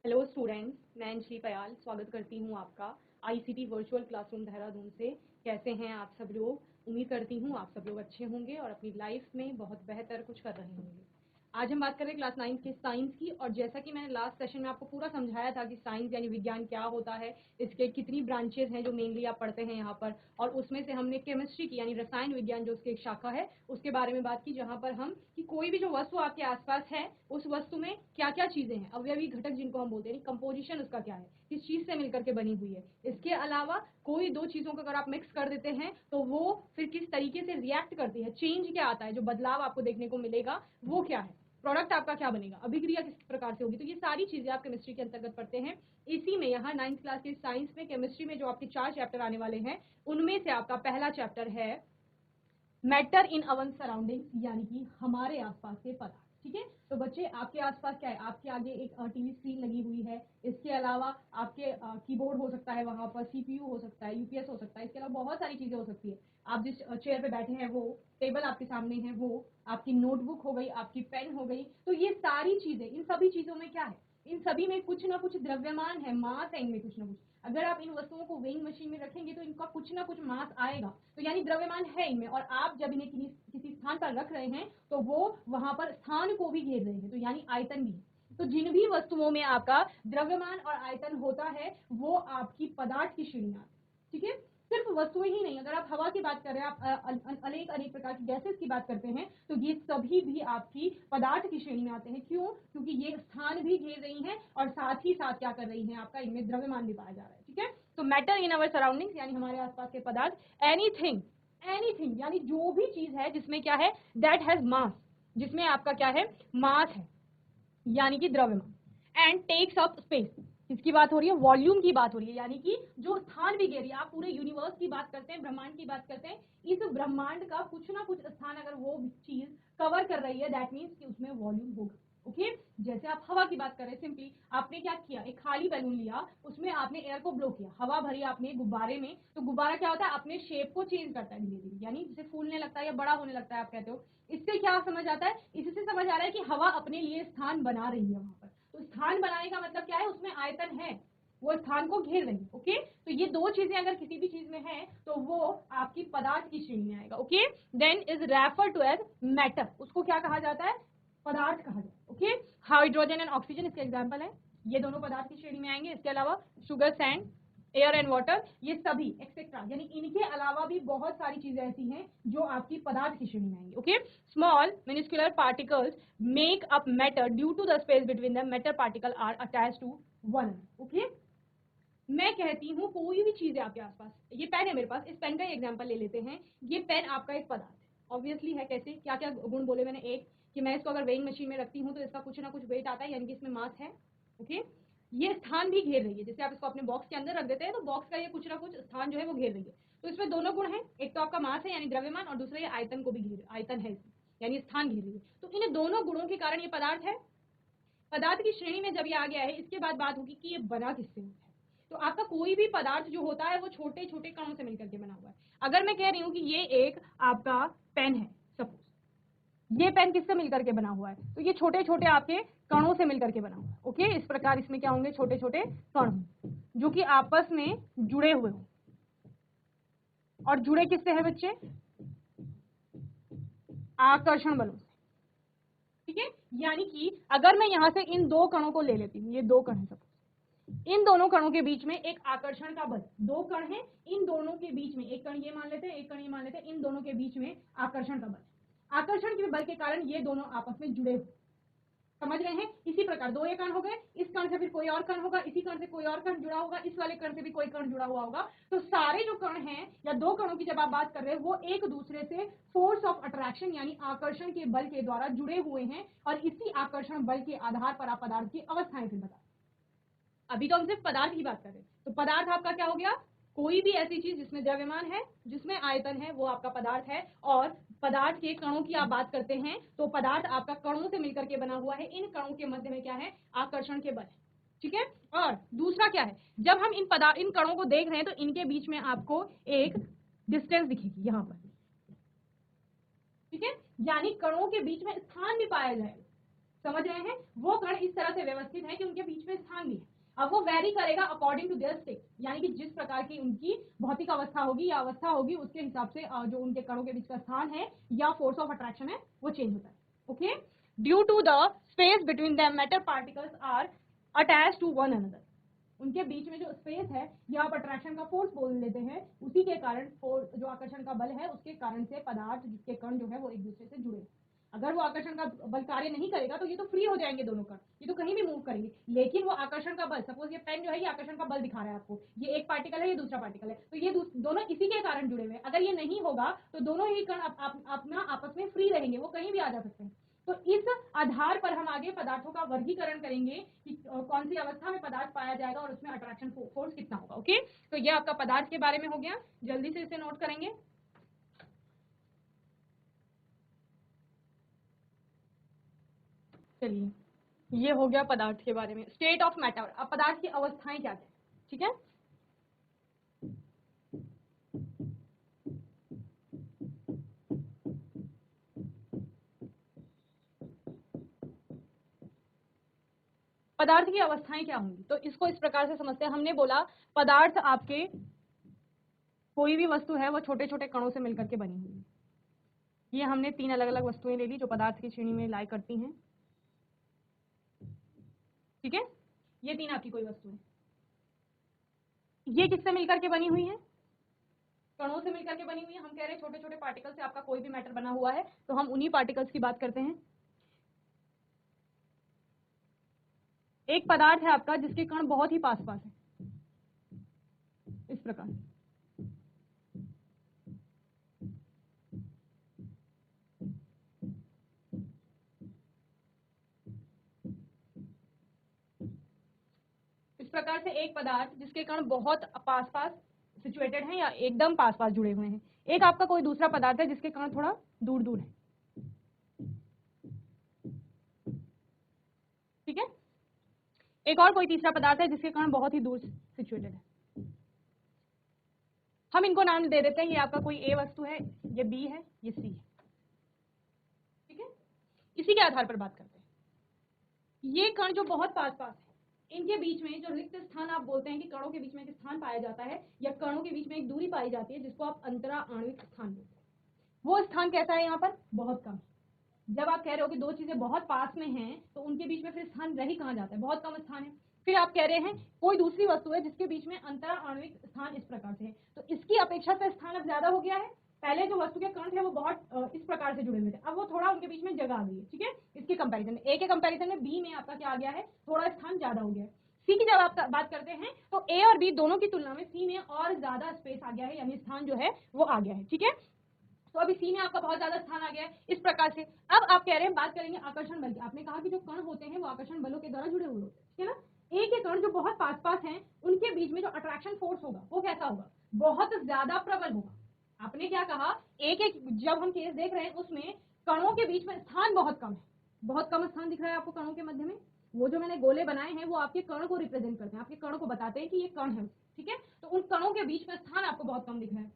Hello students, मैं अंजलि पयाल स्वागत करती हूँ आपका आईसीटी वर्चुअल क्लासरूम देहरादून से। कैसे हैं आप सब लोग? उम्मीद करती हूँ आप सब लोग अच्छे होंगे और अपनी लाइफ में बहुत बेहतर कुछ कर रहे होंगे। आज हम बात कर रहे हैं क्लास 9 के साइंस की, और जैसा कि मैंने लास्ट सेशन में आपको पूरा समझाया था कि साइंस यानी विज्ञान क्या होता है, इसके कितनी ब्रांचेज हैं जो मेनली आप पढ़ते हैं यहाँ पर, और उसमें से हमने केमिस्ट्री की यानी रसायन विज्ञान जो उसकी एक शाखा है उसके बारे में बात की, जहाँ पर हम कि कोई भी जो वस्तु आपके आसपास है उस वस्तु में क्या क्या चीजें हैं, अवयवी घटक जिनको हम बोलते हैं, कंपोजिशन उसका क्या है, किस चीज से मिलकर के बनी हुई है। इसके अलावा कोई दो चीजों को अगर आप मिक्स कर देते हैं तो वो फिर किस तरीके से रिएक्ट करती है, चेंज क्या आता है, जो बदलाव आपको देखने को मिलेगा वो क्या है, प्रोडक्ट आपका क्या बनेगा, अभिक्रिया किस प्रकार से होगी। तो ये सारी चीजें आप केमिस्ट्री के अंतर्गत पढ़ते हैं। इसी में यहाँ 9th क्लास के साइंस में केमिस्ट्री में जो आपके 4 चैप्टर आने वाले हैं उनमें से आपका पहला चैप्टर है मैटर इन अवर सराउंडिंग्स, यानी कि हमारे आसपास के पदार्थ। ठीक है, तो बच्चे आपके आसपास क्या है, आपके आगे एक टीवी स्क्रीन लगी हुई है, इसके अलावा आपके कीबोर्ड हो सकता है, वहां पर सीपीयू हो सकता है, यूपीएस हो सकता है, इसके अलावा बहुत सारी चीजें हो सकती है। आप जिस चेयर पे बैठे हैं वो, टेबल आपके सामने है वो, आपकी नोटबुक हो गई, आपकी पेन हो गई, तो ये सारी चीजें, इन सभी चीजों में क्या है, इन सभी में कुछ ना कुछ द्रव्यमान है, मास है इनमें कुछ ना कुछ। अगर आप इन वस्तुओं को वेइंग मशीन में रखेंगे तो इनका कुछ ना कुछ मास आएगा, तो यानी द्रव्यमान है इनमें, और आप जब इन्हें किसी स्थान पर रख रहे हैं तो वो वहां पर स्थान को भी घेर रहे हैं, तो यानी आयतन भी। तो जिन भी वस्तुओं में आपका द्रव्यमान और आयतन होता है वो आपकी पदार्थ की श्रेणी आती है। ठीक है, सिर्फ वस्तुएं ही नहीं, अगर आप हवा की बात कर रहे हैं, आप अनेक अनेक प्रकार की गैसेस की बात करते हैं, तो ये सभी भी आपकी पदार्थ की श्रेणी में आते हैं। क्यों? क्योंकि ये स्थान भी घेर रही हैं और साथ ही साथ क्या कर रही हैं, आपका इनमें द्रव्यमान भी पाया जा रहा है। ठीक है, तो मैटर इन अवर सराउंडिंग्स यानी हमारे आसपास के पदार्थ, एनीथिंग एनीथिंग यानी जो भी चीज है जिसमें क्या है, दैट हैज मास, जिसमें आपका क्या है, मास है, यानी कि द्रव्यमान, एंड टेक्स अप स्पेस। किसकी बात हो रही है? वॉल्यूम की बात हो रही है, यानी कि जो स्थान भी घेरी, आप पूरे यूनिवर्स की बात करते हैं, ब्रह्मांड की बात करते हैं, इस ब्रह्मांड का कुछ ना कुछ स्थान अगर वो चीज कवर कर रही है, दैट मीन्स कि उसमें वॉल्यूम होगा। ओके, जैसे आप हवा की बात करें, सिंपली आपने क्या किया, एक खाली बैलून लिया, उसमें आपने एयर को ब्लो किया, हवा भरी आपने गुब्बारे में, तो गुब्बारा क्या होता है, अपने शेप को चेंज करता है धीरे धीरे, यानी जैसे फूलने लगता है या बड़ा होने लगता है आप कहते हो। इससे क्या समझ आता है? इससे समझ आ रहा है कि हवा अपने लिए स्थान बना रही है वहां पर। तो स्थान बनाने का मतलब क्या है, उसमें आयतन है, वो स्थान को घेर रही है। ओके, तो ये दो चीजें अगर किसी भी चीज में है तो वो आपकी पदार्थ की श्रेणी में आएगा। Okay, then is refer to as matter, उसको क्या कहा जाता है, पदार्थ कहा जाता है। ओके, हाइड्रोजन एंड ऑक्सीजन इसके एग्जाम्पल है, ये दोनों पदार्थ की श्रेणी में आएंगे। इसके अलावा sugar, sand, air and water, ये सभी एक्सेट्रा, यानी इनके अलावा भी बहुत सारी चीजें ऐसी हैं जो आपकी पदार्थ की श्रेणी में आएंगी। Okay, small miniscular particles make up matter due to the space between the matter particle are attach to one. Okay, मैं कहती हूँ कोई भी चीज है आपके आसपास, ये पेन है मेरे पास, इस पेन का एग्जाम्पल ले लेते हैं, ये पेन आपका एक पदार्थ है, ऑब्वियसली है। कैसे, क्या क्या गुण बोले मैंने? एक कि मैं इसको अगर वेइंग मशीन में रखती हूँ तो इसका कुछ ना कुछ वेट आता है, यानी कि इसमें मास है। ओके, ये स्थान भी घेर रही है, जैसे आप इसको अपने बॉक्स के अंदर रख देते हैं तो बॉक्स का ये कुछ ना कुछ स्थान जो है वो घेर रही है। तो इसमें दोनों गुण हैं, एक तो आपका मास है यानी द्रव्यमान, और दूसरा ये आयतन को भी घेर, आयतन है इसमें, यानी स्थान घेर रही है। तो इन दोनों गुणों के कारण ये पदार्थ है। पदार्थ की श्रेणी में जब ये आ गया है, इसके बाद बात होगी कि ये बना किससे होता है। तो आपका कोई भी पदार्थ जो होता है वो छोटे छोटे कणों से मिलकर के बना हुआ है। अगर मैं कह रही हूँ कि ये एक आपका पेन है, सपोज ये पेन किससे मिलकर के बना हुआ है, तो ये छोटे छोटे आपके कणों से मिलकर के बना हुआ है। ओके, इस प्रकार इसमें क्या होंगे, छोटे छोटे कण जो कि आपस में जुड़े हुए हों, और जुड़े किससे है बच्चे? आकर्षण बलों से। ठीक है, यानी कि अगर मैं यहां से इन दो कणों को ले लेती हूँ, ये दो कण है सपोज, इन दोनों कणों के बीच में एक आकर्षण का बल, दो कण हैं, इन दोनों के बीच में एक कण ये मान लेते हैं, एक कण ये मान लेते हैं, इन दोनों के बीच में आकर्षण का बल, आकर्षण के बल के कारण ये दोनों आपस में जुड़े हुए, समझ रहे हैं? इसी प्रकार दो ये कण हो गए, इस कण से फिर कोई और कण होगा, इसी कण से कोई और कण जुड़ा होगा, इस वाले कण से भी कोई कण जुड़ा हुआ होगा। तो सारे जो कण हैं या दो कणों की जब आप बात कर रहे हैं वो एक दूसरे से फोर्स ऑफ अट्रैक्शन यानी आकर्षण के बल के द्वारा जुड़े हुए हैं, और इसी आकर्षण बल के आधार पर आप पदार्थ की अवस्थाएं फिर बता। अभी तो हम सिर्फ पदार्थ की बात कर रहे हैं, तो पदार्थ आपका क्या हो गया? कोई भी ऐसी चीज जिसमें द्रव्यमान है, जिसमें आयतन है, वो आपका पदार्थ है। और पदार्थ के कणों की आप बात करते हैं तो पदार्थ आपका कणों से मिलकर के बना हुआ है, इन कणों के मध्य में क्या है? आकर्षण के बल है। ठीक है, और दूसरा क्या है, जब हम इन कणों को देख रहे हैं तो इनके बीच में आपको एक डिस्टेंस दिखेगी यहां पर। ठीक है, यानी कणों के बीच में स्थान भी पाया जाएगा, समझ रहे हैं? वो कण इस तरह से व्यवस्थित है कि उनके बीच में स्थान भी है। अब वो वेरी करेगा अकॉर्डिंग टू देयर स्टेट, यानी कि जिस प्रकार की उनकी भौतिक अवस्था होगी या अवस्था होगी उसके हिसाब से जो उनके कणों के बीच का स्थान है या फोर्स ऑफ अट्रैक्शन है वो चेंज होता है। Okay, due to the space between the matter particles are attach to one another, उनके बीच में जो स्पेस है या आप अट्रैक्शन का फोर्स बोल लेते हैं, उसी के कारण जो आकर्षण का बल है उसके कारण से पदार्थ जिसके कण जो है वो एक दूसरे से जुड़े। अगर वो आकर्षण का बल कार्य नहीं करेगा तो ये तो फ्री हो जाएंगे दोनों कण, ये तो कहीं भी मूव करेंगे, लेकिन वो आकर्षण का बल, सपोज ये पेन जो है ये आकर्षण का बल दिखा रहा है आपको, ये एक पार्टिकल है ये दूसरा पार्टिकल है, तो ये दोनों इसी के कारण जुड़े हुए हैं। अगर ये नहीं होगा तो दोनों ही कण अपना आपस में फ्री रहेंगे, वो कहीं भी आ जा सकते हैं। तो इस आधार पर हम आगे पदार्थों का वर्गीकरण करेंगे कि कौन सी अवस्था में पदार्थ पाया जाएगा और उसमें अट्रैक्शन फोर्स कितना होगा। ओके, तो ये आपका पदार्थ के बारे में हो गया, जल्दी से इसे नोट करेंगे। चलिए, ये हो गया पदार्थ के बारे में, स्टेट ऑफ मैटर। अब पदार्थ की अवस्थाएं क्या क्या, ठीक है। पदार्थ की अवस्थाएं क्या होंगी, तो इसको इस प्रकार से समझते हैं। हमने बोला पदार्थ आपके कोई भी वस्तु है वो छोटे छोटे कणों से मिलकर के बनी हुई है। ये हमने तीन अलग अलग वस्तुएं ले ली जो पदार्थ की श्रेणी में लाई करती हैं, ठीक है। ये तीन आपकी कोई वस्तु है, ये किससे मिलकर के बनी हुई है, कणों से मिलकर के बनी हुई है। हम कह रहे हैं छोटे छोटे पार्टिकल से आपका कोई भी मैटर बना हुआ है, तो हम उन्हीं पार्टिकल्स की बात करते हैं। एक पदार्थ है आपका जिसके कण बहुत ही पास पास है, इस प्रकार। इस प्रकार से एक पदार्थ जिसके कण बहुत पास पास सिचुएटेड हैं या एकदम पास पास जुड़े हुए हैं। एक आपका कोई दूसरा पदार्थ है जिसके कण थोड़ा दूर दूर है, ठीक है। एक और कोई तीसरा पदार्थ है जिसके कण बहुत ही दूर सिचुएटेड है। हम इनको नाम दे देते हैं, ये आपका कोई ए वस्तु है, ये बी है, ये सी है, ठीक है। इसी के आधार पर बात करते हैं। ये कण जो बहुत पास पास है, इनके बीच में जो रिक्त स्थान आप बोलते हैं कि कणों के बीच में एक स्थान पाया जाता है या कणों के बीच में एक दूरी पाई जाती है जिसको आप अंतरा आणविक स्थान बोलते हैं, वो स्थान कैसा है यहाँ पर, बहुत कम। जब आप कह रहे हो कि दो चीजें बहुत पास में हैं तो उनके बीच में फिर स्थान रह ही कहाँ जाता है, बहुत कम स्थान है। फिर आप कह रहे हैं कोई दूसरी वस्तु है जिसके बीच में अंतरा आणविक स्थान इस प्रकार से है, तो इसकी अपेक्षा से स्थान अब ज्यादा हो गया है। पहले जो वस्तु के कण थे वो बहुत इस प्रकार से जुड़े हुए थे, अब वो थोड़ा उनके बीच में जगह आ गई है, ठीक है। इसके कंपैरिजन में, ए के कंपैरिजन में बी में आपका क्या आ गया है, थोड़ा स्थान ज्यादा हो गया है। सी की जब आप बात करते हैं तो ए और बी दोनों की तुलना में सी में और ज्यादा स्पेस आ गया है, यानी स्थान जो है वो आ गया है, ठीक है। तो अभी सी में आपका बहुत ज्यादा स्थान आ गया है इस प्रकार से। अब आप कह रहे हैं, बात करेंगे आकर्षण बल की। आपने कहा कि जो कण होते हैं वो आकर्षण बलों के द्वारा जुड़े हुए होते हैं, ठीक है ना। एक के कण जो बहुत पास पास हैं उनके बीच में जो अट्रैक्शन फोर्स होगा वो कैसा होगा, बहुत ज्यादा प्रबल होगा। आपने क्या कहा, एक एक जब हम केस देख रहे हैं उसमें कणों के बीच में स्थान बहुत कम है, बहुत कम स्थान दिख रहा है आपको कणों के मध्य में। वो जो मैंने गोले बनाए हैं वो आपके कण को रिप्रेजेंट करते हैं, आपके कण को बताते हैं कि ये कण है, ठीक है। तो उन कणों के बीच में स्थान आपको बहुत कम दिख रहा है,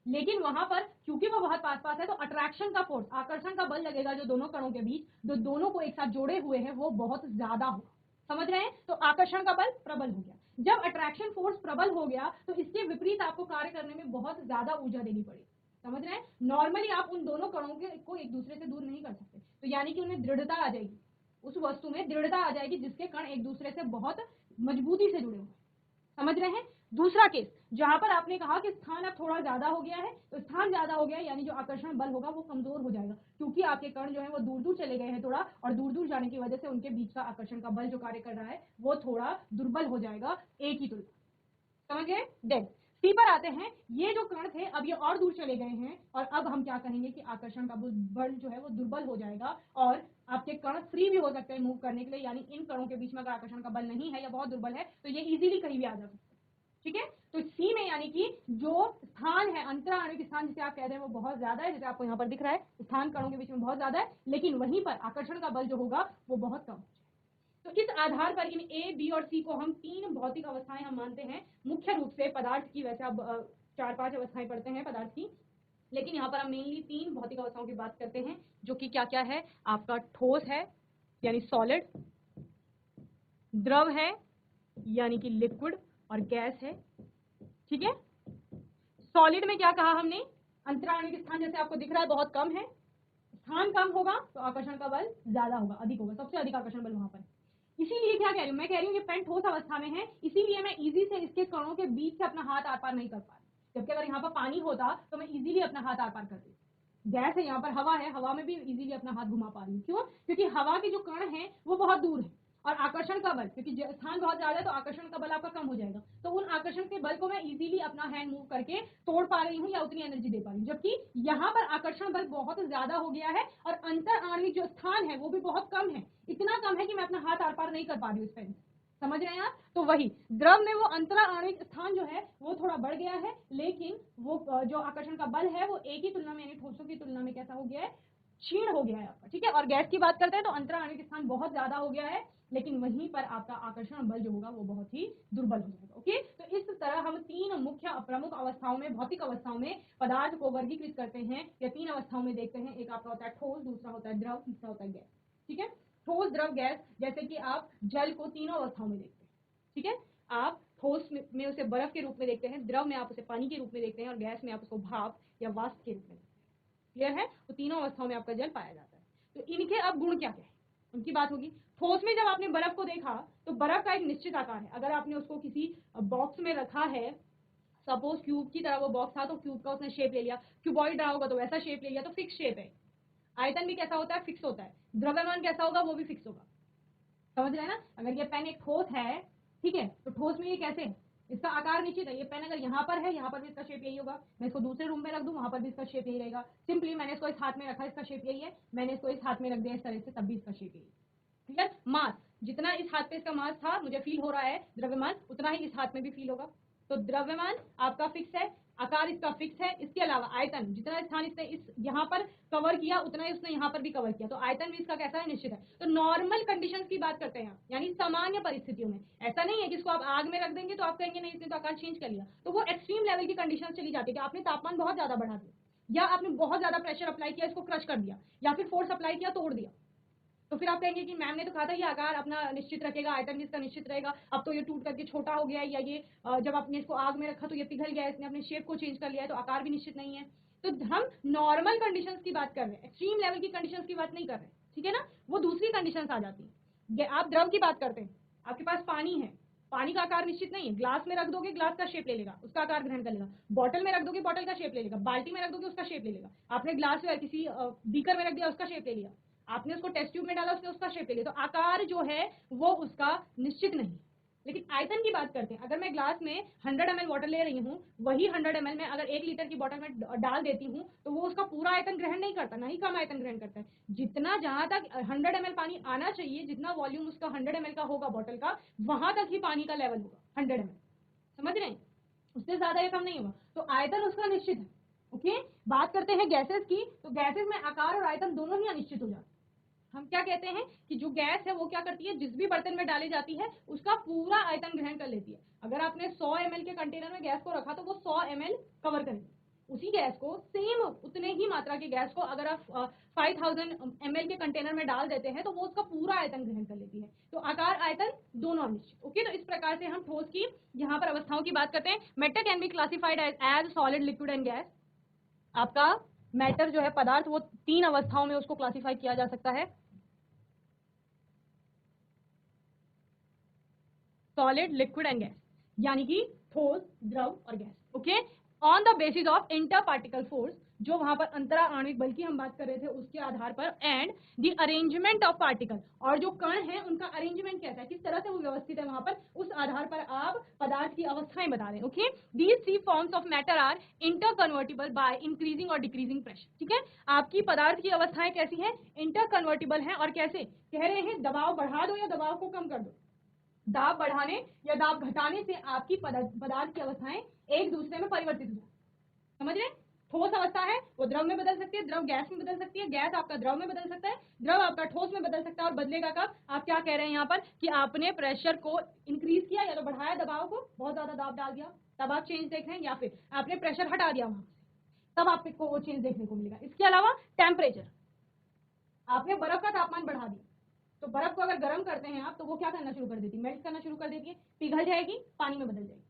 लेकिन वहां पर क्योंकि वो बहुत पास पास है तो अट्रैक्शन का फोर्स, आकर्षण का बल लगेगा जो दोनों कणों के बीच, जो दोनों को एक साथ जोड़े हुए हैं, वो बहुत ज्यादा होगा। समझ रहे हैं? तो आकर्षण का बल प्रबल हो गया। जब अट्रैक्शन फोर्स प्रबल हो गया तो इसके विपरीत आपको कार्य करने में बहुत ज्यादा ऊर्जा देनी पड़ी। समझ रहे हैं? नॉर्मली आप उन दोनों कणों को एक दूसरे से दूर नहीं कर सकते, तो यानी कि उन्हें दृढ़ता आ जाएगी, उस वस्तु में दृढ़ता आ जाएगी जिसके कण एक दूसरे से बहुत मजबूती से जुड़े हुए। समझ रहे हैं? दूसरा केस जहां पर आपने कहा कि स्थान अब थोड़ा ज्यादा हो गया है, तो स्थान ज्यादा हो गया यानी जो आकर्षण बल होगा वो कमजोर हो जाएगा, क्योंकि आपके कण जो है वो दूर दूर चले गए हैं थोड़ा, और दूर दूर जाने की वजह से उनके बीच का आकर्षण का बल जो कार्य कर रहा है वो थोड़ा दुर्बल हो जाएगा एक ही तुलना। समझ गए? देन सी पर आते हैं। ये जो कण थे अब ये और दूर चले गए हैं, और अब हम क्या कहेंगे कि आकर्षण का बल जो है वो दुर्बल हो जाएगा, और आपके कण फ्री भी हो सकते हैं मूव करने के लिए, यानी इन कणों के बीच में अगर आकर्षण का बल नहीं है या बहुत दुर्बल है तो ये इजीली कहीं भी आ जा सकते हैं, ठीक है। तो सी में यानी कि जो स्थान है, अंतरा आणविक स्थान जिसे आप कह रहे हैं वो बहुत ज्यादा है, जैसे आपको यहाँ पर दिख रहा है स्थान कणों के बीच में बहुत ज्यादा है, लेकिन वहीं पर आकर्षण का बल जो होगा वो बहुत कम। तो इस आधार पर इन ए, बी और सी को हम तीन भौतिक अवस्थाएं हम मानते हैं मुख्य रूप से पदार्थ की। वैसे अब 4-5 अवस्थाएं पढ़ते हैं पदार्थ की, लेकिन यहाँ पर हम मेनली तीन भौतिक अवस्थाओं की बात करते हैं, जो कि क्या क्या है, आपका ठोस है, यानी सॉलिड, द्रव है यानी कि लिक्विड, और गैस है। ठीक है, सॉलिड में क्या कहा हमने, अंतराणिक स्थान जैसे आपको दिख रहा है बहुत कम है, स्थान कम होगा तो आकर्षण का बल ज्यादा होगा, अधिक होगा, सबसे अधिक आकर्षण बल वहां पर। इसीलिए क्या कह रही हूँ, मैं कह रही हूँ ये पेन ठोस अवस्था में है, इसीलिए मैं इजी से इसके कणों के बीच से अपना हाथ आर पार नहीं कर पा रही, जबकि अगर यहाँ पर पानी होता तो मैं इजीली अपना हाथ आर पार करती। गैस है, यहाँ पर हवा है, हवा में भी इजीली अपना हाथ घुमा पा रही हूँ। क्यों? क्योंकि हवा के जो कण है वो बहुत दूर है, और आकर्षण का बल, क्योंकि स्थान बहुत ज्यादा है तो आकर्षण का बल आपका कम हो जाएगा, तो उन आकर्षण के बल को मैं इजीली अपना हैंड मूव करके तोड़ पा रही हूँ या उतनी एनर्जी दे पा रही हूँ। जबकि यहाँ पर आकर्षण बल बहुत ज्यादा हो गया है और अंतर आणविक जो स्थान है वो भी बहुत कम है, इतना कम है कि मैं अपना हाथ आर पार नहीं कर पा रही हूँ इस पेन। समझ रहे हैं आप? तो वही द्रव में वो अंतरा आणविक स्थान जो है वो थोड़ा बढ़ गया है, लेकिन वो जो आकर्षण का बल है वो एक ही तुलना में, यानी ठोसों की तुलना में कैसा हो गया है, क्षीण हो गया है आपका। ठीक है, और गैस की बात करते हैं तो अंतरा आणविक स्थान बहुत ज्यादा हो गया है, लेकिन वहीं पर आपका आकर्षण बल जो होगा वो बहुत ही दुर्बल हो जाएगा। ओके, तो इस तरह हम तीन मुख्य प्रमुख अवस्थाओं में, भौतिक अवस्थाओं में पदार्थ को वर्गीकृत करते हैं, या तीन अवस्थाओं में देखते हैं। एक आपका होता है ठोस, दूसरा होता है द्रव, तीसरा होता है गैस। ठीक है, ठोस, द्रव, गैस, जैसे कि आप जल को तीनों अवस्थाओं में देखते हैं। ठीक है, आप ठोस में उसे बर्फ के रूप में देखते हैं, द्रव में आप उसे पानी के रूप में देखते हैं, और गैस में आप उसको भाप या वाष्प के रूप में देखते हैं। क्लियर है? तो तीनों अवस्थाओं में आपका जल पाया जाता है। तो इनके अब गुण क्या क्या है उनकी बात होगी। ठोस में जब आपने बर्फ को देखा तो बर्फ का एक निश्चित आकार है, अगर आपने उसको किसी बॉक्स में रखा है, सपोज क्यूब की तरह वो बॉक्स था, तो क्यूब का उसने शेप ले लिया, क्यूबॉइड रहा होगा तो वैसा शेप ले लिया, तो फिक्स शेप है। आयतन भी कैसा होता है, फिक्स होता है। द्रव्यमान कैसा होगा, वो भी फिक्स होगा। समझ रहे हैं ना? अगर ये पेन एक ठोस है, ठीक है, तो ठोस में ये कैसे है, इसका आकार निश्चित है। ये पेन अगर यहाँ पर है, यहाँ पर भी इसका शेप यही होगा, मैं इसको दूसरे रूम में रख दूं, वहां पर भी इसका शेप यही रहेगा। सिंपली मैंने इसको इस हाथ में रखा, इसका शेप यही है, मैंने इसको इस हाथ में रख दिया इस तरह से, तब भी इसका शेप यही। क्लियर? मास, जितना इस हाथ पे इसका मास था, मुझे फील हो रहा है द्रव्यमान, उतना ही इस हाथ में भी फील होगा। तो द्रव्यमान आपका फिक्स है, आकार इसका फिक्स है। इसके अलावा आयतन, जितना स्थान इसने इस यहाँ पर कवर किया उतना ही उसने यहाँ पर भी कवर किया, तो आयतन भी इसका कैसा है, निश्चित है। तो नॉर्मल कंडीशंस की बात करते हैं, यानी सामान्य परिस्थितियों में। ऐसा नहीं है कि इसको आप आग में रख देंगे तो आप कहेंगे नहीं इसने तो आकार चेंज कर लिया, तो वो एक्सट्रीम लेवल की कंडीशन चली जाती है कि आपने तापमान बहुत ज्यादा बढ़ा दिया, या आपने बहुत ज्यादा प्रेशर अप्लाई किया, इसको क्रश कर दिया, या फिर फोर्स अप्लाई किया, तोड़ दिया। तो फिर आप कहेंगे कि मैम ने तो कहा था ये आकार अपना निश्चित रखेगा, आयतन इसका निश्चित रहेगा, अब तो ये टूट करके छोटा हो गया है, या ये जब आपने इसको आग में रखा तो ये पिघल गया है, इसने अपने शेप को चेंज कर लिया है, तो आकार भी निश्चित नहीं है। तो हम नॉर्मल कंडीशंस की बात कर रहे हैं, एक्सट्रीम लेवल की कंडीशंस की बात नहीं कर रहे। ठीक है ना? वो दूसरी कंडीशंस आ जाती है। आप द्रव की बात करते हैं, आपके पास पानी है, पानी का आकार निश्चित नहीं है, ग्लास में रख दोगे ग्लास का शेप ले लेगा, उसका आकार ग्रहण कर लेगा, बॉटल में रख दोगे बॉटल का शेप ले लेगा, बाल्टी में रख दोगे उसका शेप ले लेगा, आपने ग्लास किसी बीकर में रख दिया उसका शेप ले लिया, आपने उसको टेस्ट ट्यूब में डाला उसने उसका शेप ले लिया। तो आकार जो है वो उसका निश्चित नहीं। लेकिन आयतन की बात करते हैं, अगर मैं ग्लास में 100 ml वाटर ले रही हूँ, वही 100 ml में अगर 1 लीटर की बोतल में डाल देती हूँ, तो वो उसका पूरा आयतन ग्रहण नहीं करता, ना ही कम आयतन ग्रहण करता है। जितना, जहां तक 100 ml पानी आना चाहिए, जितना वॉल्यूम उसका 100 ml का होगा बोतल का, वहां तक ही पानी का लेवल होगा 100 ml। समझ रहे हैं? उससे ज्यादा या कम नहीं होगा, तो आयतन उसका निश्चित है। ओके, बात करते हैं गैसेस की, तो गैसेस में आकार और आयतन दोनों ही अनिश्चित हो जाते हैं। हम क्या कहते हैं कि जो गैस है वो क्या करती है, जिस भी बर्तन में डाली जाती है उसका पूरा आयतन ग्रहण कर लेती है। अगर आपने 100 ml के कंटेनर में गैस को रखा तो वो 100 ml कवर करेगी। उसी गैस को, सेम उतने ही मात्रा के गैस को अगर आप 5000 ml के कंटेनर में डाल देते हैं तो वो उसका पूरा आयतन ग्रहण कर लेती है। तो आकार आयतन दोनों अनिश्चित। ओके, तो इस प्रकार से हम ठोस की यहाँ पर अवस्थाओं की बात करते हैं। Matter can be classified as solid, liquid and gas. आपका मैटर जो है पदार्थ, वो तीन अवस्थाओं में उसको क्लासिफाई किया जा सकता है, सॉलिड, लिक्विड एंड गैस, यानी कि ठोस, द्रव और gas. Okay, on the basis of inter particle force, जो वहां पर अंतरा आणविक बल की हम बात कर रहे थे उसके आधार पर, and the arrangement of particle, और जो कण है उनका अरेंजमेंट कैसा है, किस तरह से वो व्यवस्थित है वहां पर, उस आधार पर आप पदार्थ की अवस्थाएं बता रहे हैं। Okay, these three forms of matter are interconvertible by increasing और डिक्रीजिंग प्रेशर। ठीक है, आपकी पदार्थ की अवस्थाएं कैसी है, इंटर कन्वर्टिबल है, और कैसे कह रहे हैं, दबाव बढ़ा दो या दबाव को कम कर दो, दाब बढ़ाने या दाब घटाने से आपकी पदार्थ की अवस्थाएं एक दूसरे में परिवर्तित हो जाती। समझ रहे? ठोस अवस्था है वो द्रव में बदल सकती है, द्रव गैस में बदल सकती है, गैस आपका द्रव में बदल सकता है, द्रव आपका ठोस में बदल सकता है। और बदलेगा कब? आप क्या कह रहे हैं यहाँ पर कि आपने प्रेशर को इंक्रीज किया या तो बढ़ाया, दबाव को बहुत ज्यादा दाब डाल दिया, तब आप चेंज देख रहे हैं, या फिर आपने प्रेशर हटा दिया वहां से, तब आपको वो चेंज देखने को मिलेगा। इसके अलावा टेम्परेचर, आपने बर्फ का तापमान बढ़ा दिया, तो बर्फ को अगर गर्म करते हैं आप तो वो क्या करना शुरू कर देती है, मेल्ट करना शुरू कर देती है, पिघल जाएगी, पानी में बदल जाएगी।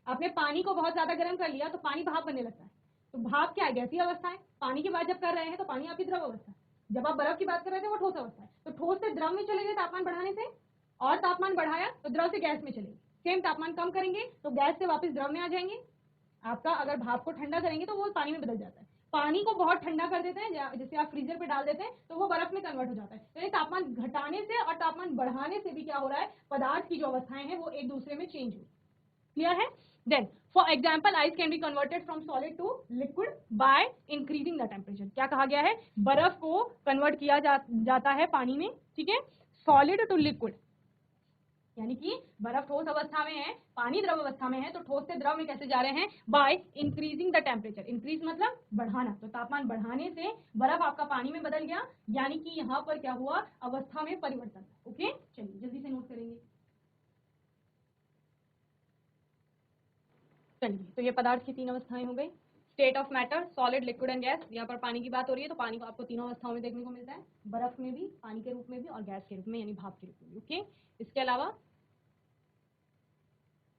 आपने पानी को बहुत ज्यादा गर्म कर लिया तो पानी भाप बनने लगता है। तो भाप क्या है, गैसीय अवस्था है। पानी की बात जब कर रहे हैं तो पानी आपकी द्रव अवस्था है। जब आप बर्फ की बात कर रहे थे वो ठोस अवस्था है। तो ठोस से द्रव में चले गए तापमान बढ़ाने से, और तापमान बढ़ाया तो द्रव से गैस में चलेंगे। सेम तापमान कम करेंगे तो गैस से वापस द्रव में आ जाएंगे। आपका अगर भाप को ठंडा करेंगे तो वो पानी में बदल जाता है। पानी को बहुत ठंडा कर देते हैं, जैसे आप फ्रीजर पे डाल देते हैं तो वो बर्फ में कन्वर्ट हो जाता है। तो ये तापमान घटाने से और तापमान बढ़ाने से भी क्या हो रहा है, पदार्थ की जो अवस्थाएं हैं वो एक दूसरे में चेंज हुई। क्लियर है? Then for example ice can be converted from solid to liquid by increasing the temperature. क्या कहा गया है, बर्फ को कन्वर्ट किया जाता है पानी में, ठीक है, सॉलिड टू लिक्विड, यानी कि बर्फ ठोस अवस्था में है, पानी द्रव अवस्था में है, तो ठोस से द्रव में कैसे जा रहे हैं, bye increasing the temperature. Increase मतलब बढ़ाना, तो तापमान बढ़ाने से बर्फ आपका पानी में बदल गया, यानी कि यहाँ पर क्या हुआ, अवस्था में परिवर्तन। ओके, चलिए जल्दी से नोट करेंगे। चलिए, तो ये पदार्थ की तीन अवस्थाएं हो गई, state of matter, solid, liquid and gas. यहाँ पर पानी की बात हो रही है तो पानी को आपको तीनों अवस्थाओं में देखने को मिलता है, बर्फ में भी, पानी के रूप में भी, और गैस के रूप में यानी भाप के रूप में भी। ओके, इसके अलावा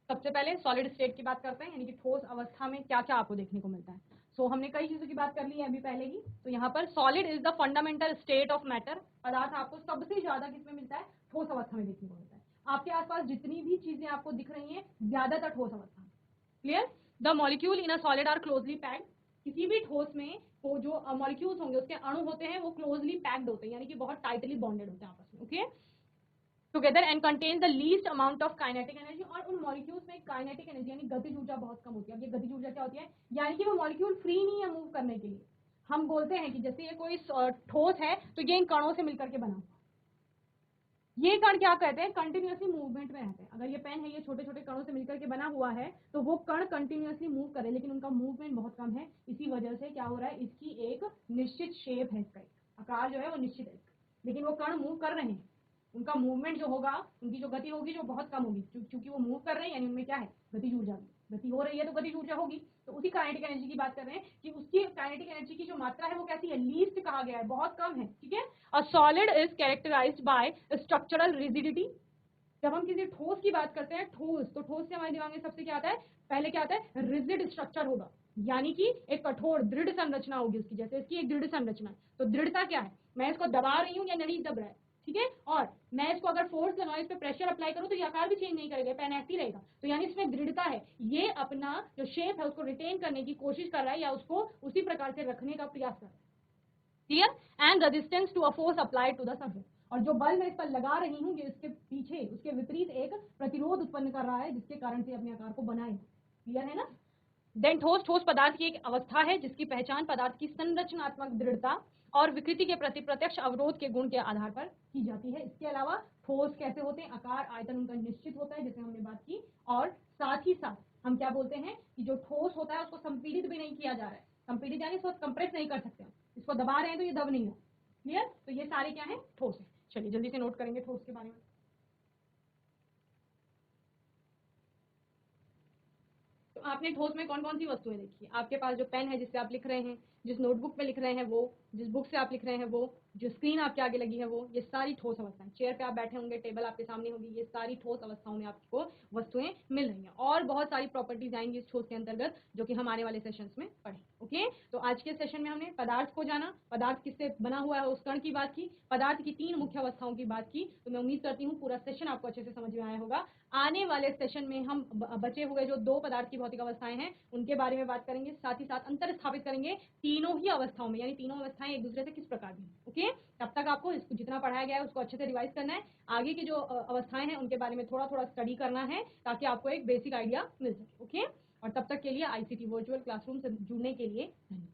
सबसे पहले सॉलिड स्टेट की बात करते हैं, यानी कि ठोस अवस्था में क्या क्या आपको देखने को मिलता है। सो हमने कई चीजों की बात कर ली है अभी पहले ही। तो यहाँ पर solid is the fundamental state of matter. पदार्थ आपको सबसे ज्यादा किसमें मिलता है, ठोस अवस्था में देखने को मिलता है। आपके आसपास जितनी भी चीजें आपको दिख रही हैं ज्यादातर ठोस अवस्था में। Clear? The molecule in a solid are closely packed. किसी भी ठोस में वो जो मॉलिक्यूल्स होंगे, उसके अणु होते हैं, वो क्लोजली पैक्ड होते हैं, यानी कि बहुत टाइटली बॉन्डेड होते हैं आपस में। Okay, together and contain the least amount of kinetic energy. और उन मॉलिक्यूल्स में काइनेटिक एनर्जी यानी गतिज ऊर्जा बहुत कम होती है। अब ये गतिज ऊर्जा क्या होती है, यानी कि वो मॉलिक्यूल फ्री नहीं है मूव करने के लिए। हम बोलते हैं कि जैसे ये कोई ठोस है तो ये इन कणों से मिलकर के बना, ये कण क्या कहते हैं, कंटिन्यूअसली मूवमेंट में रहते हैं। अगर ये पेन है, ये छोटे छोटे कणों से मिलकर के बना हुआ है, तो वो कण कंटिन्यूअसली मूव करे, लेकिन उनका मूवमेंट बहुत कम है। इसी वजह से क्या हो रहा है, इसकी एक निश्चित शेप है, इसका आकार जो है वो निश्चित है, लेकिन वो कण मूव कर रहे हैं। उनका मूवमेंट जो होगा, उनकी जो गति होगी जो बहुत कम होगी, क्योंकि वो मूव कर रहे हैं, यानी उनमें क्या है, गतिज ऊर्जा, गति हो रही है तो गतिज ऊर्जा होगी। तो उसी काइनेटिक एनर्जी की बात कर रहे हैं कि उसकी काइनेटिक एनर्जी की जो मात्रा है वो कैसी है, लीस्ट कहा गया है, बहुत कम है। ठीक है, a solid is characterised by structural rigidity. जब हम किसी ठोस की बात करते हैं, ठोस, तो ठोस से हमारे दिमाग में सबसे क्या आता है, पहले क्या आता है, रिजिड स्ट्रक्चर होगा, यानी कि एक कठोर दृढ़ संरचना होगी उसकी। जैसे इसकी एक दृढ़ संरचना है, तो दृढ़ता क्या है, मैं इसको दबा रही हूँ या नहीं दब रहा है, ठीक है, और मैं इसको अगर फोर्स लगाऊं, इस पे प्रेशर अप्लाई करूं तो ये आकार भी चेंज नहीं करेगा, पेन ऐसे ही रहेगा। तो यानी इसमें दृढ़ता है, ये अपना जो शेप है उसको रिटेन करने की कोशिश कर रहा है, या उसको उसी प्रकार से रखने का प्रयास कर रहा है। Clear? And resistance to a force applied to the subject. और जो बल मैं इस पर लगा रही हूँ, ये इसके पीछे, उसके विपरीत एक प्रतिरोध उत्पन्न कर रहा है, जिसके कारण से अपने आकार को बनाए। क्लियर है ना? देन ठोस, ठोस पदार्थ की एक अवस्था है जिसकी पहचान पदार्थ की संरचनात्मक दृढ़ता और विकृति के प्रति प्रत्यक्ष अवरोध के गुण के आधार पर की जाती है। इसके अलावा ठोस कैसे होते हैं, आकार आयतन उनका निश्चित होता है, जैसे हमने बात की, और साथ ही साथ हम क्या बोलते हैं कि जो ठोस होता है उसको संपीड़ित भी नहीं किया जा रहा है। संपीड़ित यानी इसको कंप्रेस नहीं कर सकते, इसको दबा रहे हैं तो ये दब नहीं हो। क्लियर? तो ये सारे क्या है, ठोस है। चलिए जल्दी से नोट करेंगे ठोस के बारे में। तो आपने ठोस में कौन कौन सी वस्तुएं देखी? आपके पास जो पेन है जिससे आप लिख रहे हैं, जिस नोटबुक में लिख रहे हैं वो, जिस बुक से आप लिख रहे हैं वो, जो स्क्रीन आपके आगे लगी है वो, ये सारी ठोस अवस्थाएं। चेयर पे आप बैठे होंगे, टेबल आपके सामने होगी, ये सारी ठोस अवस्थाओं में आपको वस्तुएं मिल रही हैं। और बहुत सारी प्रॉपर्टीज आएंगी इस ठोस के अंतर्गत, जो कि हम आने वाले सेशंस में पढ़ें। ओके, तो आज के सेशन में हमने पदार्थ को जाना, पदार्थ किससे बना हुआ है उस कण की बात की, पदार्थ की तीन मुख्य अवस्थाओं की बात की। तो मैं उम्मीद करती हूँ पूरा सेशन आपको अच्छे से समझ में आया होगा। आने वाले सेशन में हम बचे हुए जो दो पदार्थ की भौतिक अवस्थाएं हैं उनके बारे में बात करेंगे, साथ ही साथ अंतर स्थापित करेंगे तीनों ही अवस्थाओं में, यानी तीनों अवस्थाएं एक दूसरे से किस प्रकार की। ओके, तब तक आपको इसको जितना पढ़ाया गया है उसको अच्छे से रिवाइज करना है। आगे की जो अवस्थाएं हैं उनके बारे में थोड़ा थोड़ा स्टडी करना है, ताकि आपको एक बेसिक आइडिया मिल सके। ओके, और तब तक के लिए आईसीटी वर्चुअल क्लासरूम से जुड़ने के लिए धन्यवाद।